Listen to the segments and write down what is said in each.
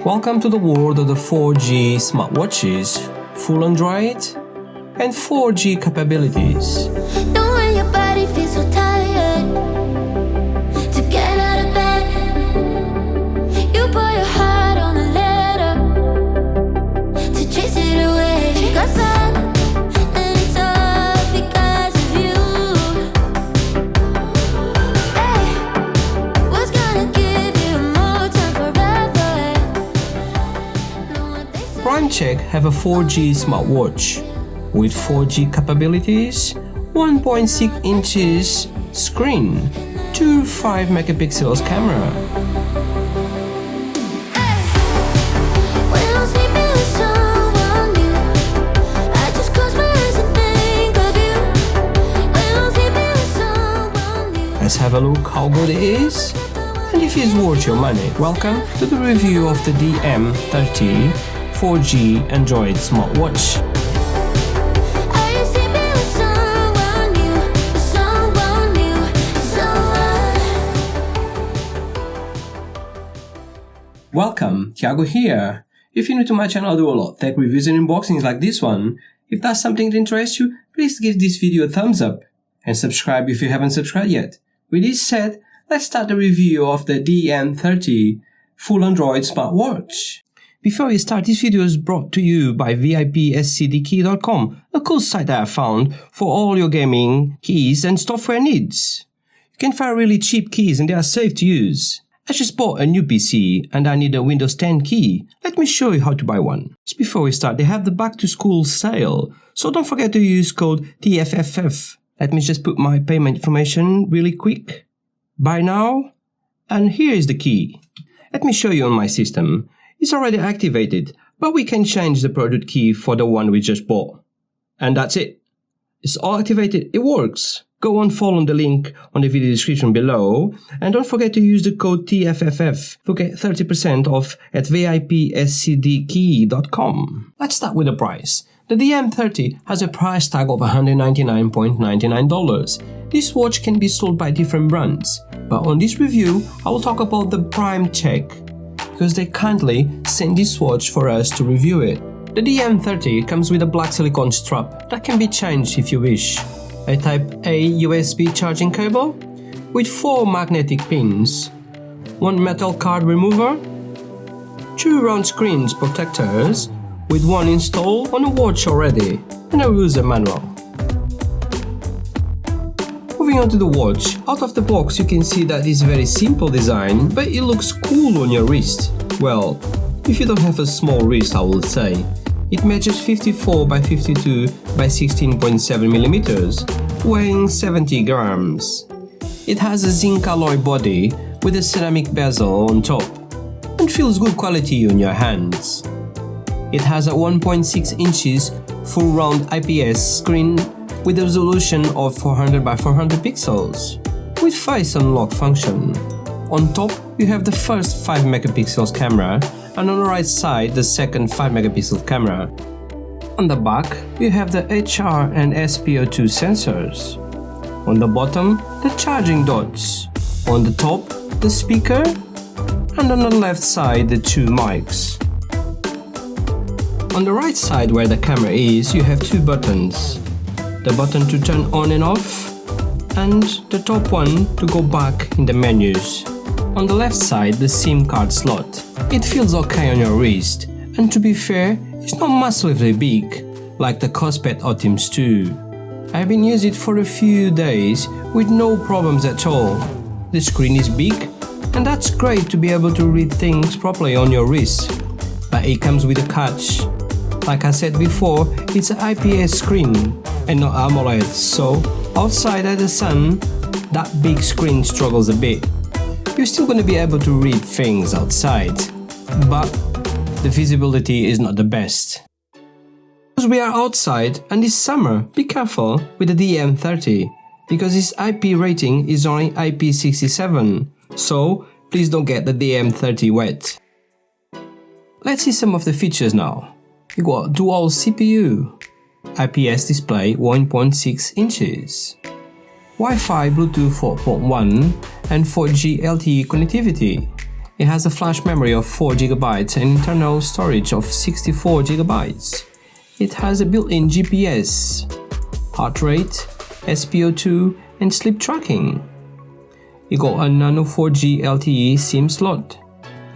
Welcome to the world of the 4G smartwatches, full Android, and 4G capabilities. Know when your body feels so tired to get out of bed. You pour your heart on a letter to chase it away. Got sun and it's all because of you. Hey, what's gonna give you more time forever? Know what they say. PrimedCheck have a 4G smartwatch with 4G capabilities, 1.6 inches screen, 5 megapixels camera. When I'm sleeping with someone new, I just close my eyes and think of you. When I'm sleeping with someone new. Let's have a look how good it is and if it's worth your money. Welcome to the review of the DM30 4G Android smartwatch. Are you sleeping with someone new? Someone new, someone. Welcome, Thiago here. If you're new to my channel, I do a lot of tech reviews and unboxings like this one. If that's something that interests you, please give this video a thumbs up and subscribe if you haven't subscribed yet. With this said, let's start the review of the DM30 full Android smartwatch. Before we start, this video is brought to you by VIP-SCDkey.com, a cool site that I found for all your gaming keys and software needs. You can find really cheap keys and they are safe to use. I just bought a new PC and I need a Windows 10 key. Let me show you how to buy one. Just before we start, they have the back to school sale, so don't forget to use code TFFF. Let me just put my payment information really quick. Buy now, and here is the key. Let me show you on my system. It's already activated, but we can change the product key for the one we just bought. And that's it. It's all activated, it works. Go and follow the link on the video description below, and don't forget to use the code TFFF to get 30% off at VIP-SCDkey.com. Let's start with the price. The DM30 has a price tag of $199.99. This watch can be sold by different brands, but on this review, I will talk about the PrimedCheck, because they kindly sent this watch for us to review it. The DM30 comes with a black silicone strap that can be changed if you wish, a Type-A USB charging cable with 4 magnetic pins, 1 metal card remover, 2 round screens protectors with 1 installed on the watch already, and a user manual. Moving on to the watch, out of the box you can see that it's a very simple design, but it looks cool on your wrist. Well, if you don't have a small wrist, I would say. It measures 54 by 52 by 16.7 millimeters, weighing 70 grams. It has a zinc alloy body with a ceramic bezel on top, and feels good quality on your hands. It has a 1.6 inches full round IPS screen with a resolution of 400 by 400 pixels, with face unlock function. On top, you have the first 5 megapixels camera, and on the right side, the second 5 megapixel camera. On the back, you have the HR and SpO2 sensors. On the bottom, the charging dots. On the top, the speaker, and on the left side, the 2 mics. On the right side where the camera is, you have 2 buttons. The button to turn on and off, and the top one to go back in the menus. On the left side, the SIM card slot. It feels okay on your wrist, and to be fair, it's not massively big, like the Kospet Optimums 2. I've been using it for a few days with no problems at all. The screen is big, and that's great to be able to read things properly on your wrist. But it comes with a catch. Like I said before, it's an IPS screen and not AMOLED, so outside at the sun, that big screen struggles a bit. You're still going to be able to read things outside, but the visibility is not the best. Because we are outside and it's summer, be careful with the DM30, because its IP rating is only IP67, so please don't get the DM30 wet. Let's see some of the features now. You got dual CPU, IPS display 1.6 inches, Wi-Fi, Bluetooth 4.1 and 4G LTE connectivity, It has a flash memory of 4 GB and internal storage of 64 GB. It has a built-in GPS, heart rate, SpO2 and sleep tracking. You got a Nano 4G LTE SIM slot.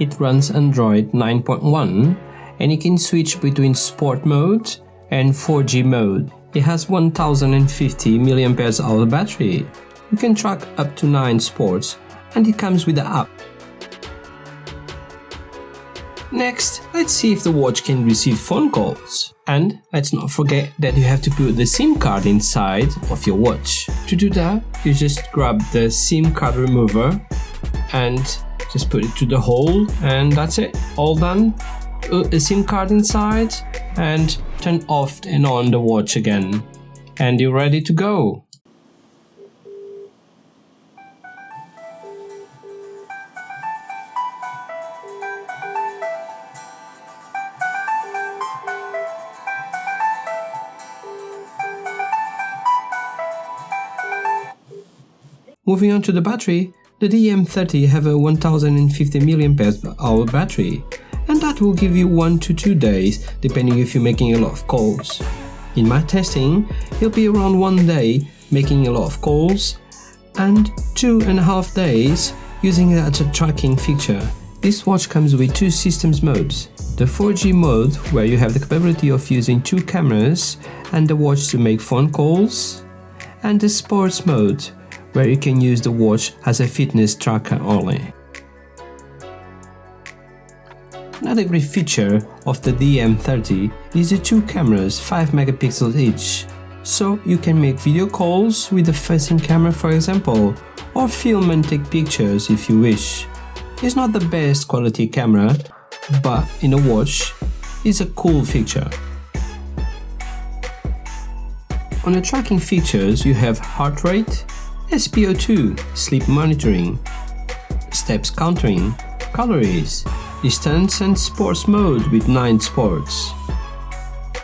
It runs Android 9.1 and you can switch between sport mode and 4G mode. It has 1050 mAh battery. You can track up to 9 sports and it comes with the app. Next, let's see if the watch can receive phone calls. And let's not forget that you have to put the SIM card inside of your watch. To do that, you just grab the SIM card remover and just put it to the hole, and that's it, all done. Put the SIM card inside and turn off and on the watch again. And you're ready to go. Moving on to the battery, the DM30 have a 1050 mAh battery, and that will give you 1 to 2 days depending if you're making a lot of calls. In my testing, it'll be around 1 day making a lot of calls and 2.5 days using it as a tracking feature. This watch comes with 2 systems modes. The 4G mode, where you have the capability of using 2 cameras and the watch to make phone calls, and the sports mode, where you can use the watch as a fitness tracker only. Another great feature of the DM30 is the 2 cameras, 5 megapixels each, so you can make video calls with the facing camera, for example, or film and take pictures if you wish. It's not the best quality camera, but in a watch, it's a cool feature. On the tracking features, you have heart rate, SpO2, sleep monitoring, steps counting, calories, distance and sports mode with 9 sports.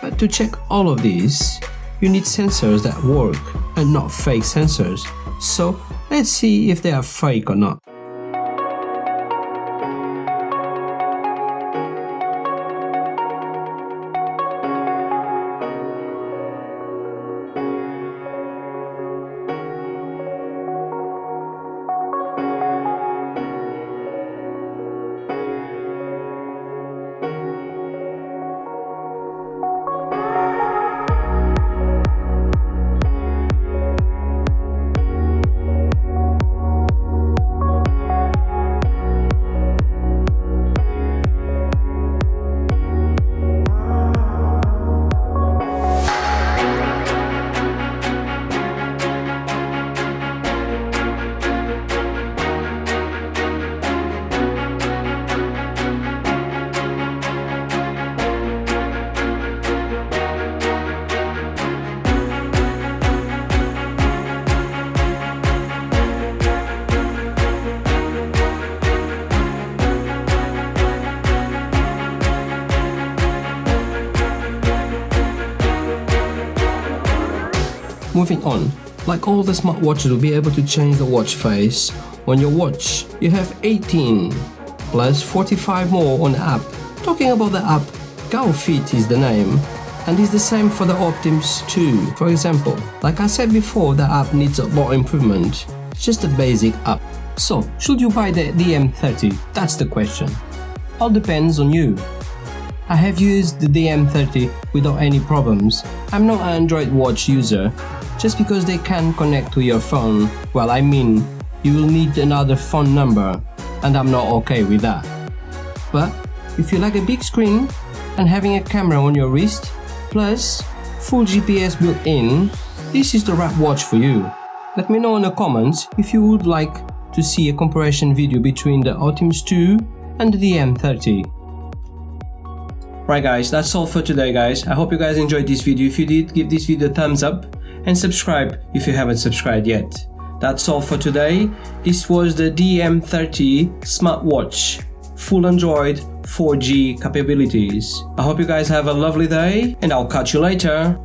But to check all of these, you need sensors that work and not fake sensors. So let's see if they are fake or not. Moving on, like all the smartwatches will be able to change the watch face on your watch. You have 18 plus 45 more on the app. Talking about the app, GoFit is the name, and it's the same for the Optimus too. For example, like I said before, the app needs a lot of improvement. It's just a basic app. So, should you buy the DM30? That's the question. All depends on you. I have used the DM30 without any problems. I'm not an Android watch user. Just because they can connect to your phone, well, I mean, you will need another phone number, and I'm not okay with that. But if you like a big screen and having a camera on your wrist, plus full GPS built in, this is the right watch for you. Let me know in the comments if you would like to see a comparison video between the Optimus 2 and the DM30. Right guys, that's all for today guys. I hope you guys enjoyed this video. If you did, give this video a thumbs up and subscribe if you haven't subscribed yet. That's all for today. This was the DM30 smartwatch, full Android 4G capabilities. I hope you guys have a lovely day and I'll catch you later.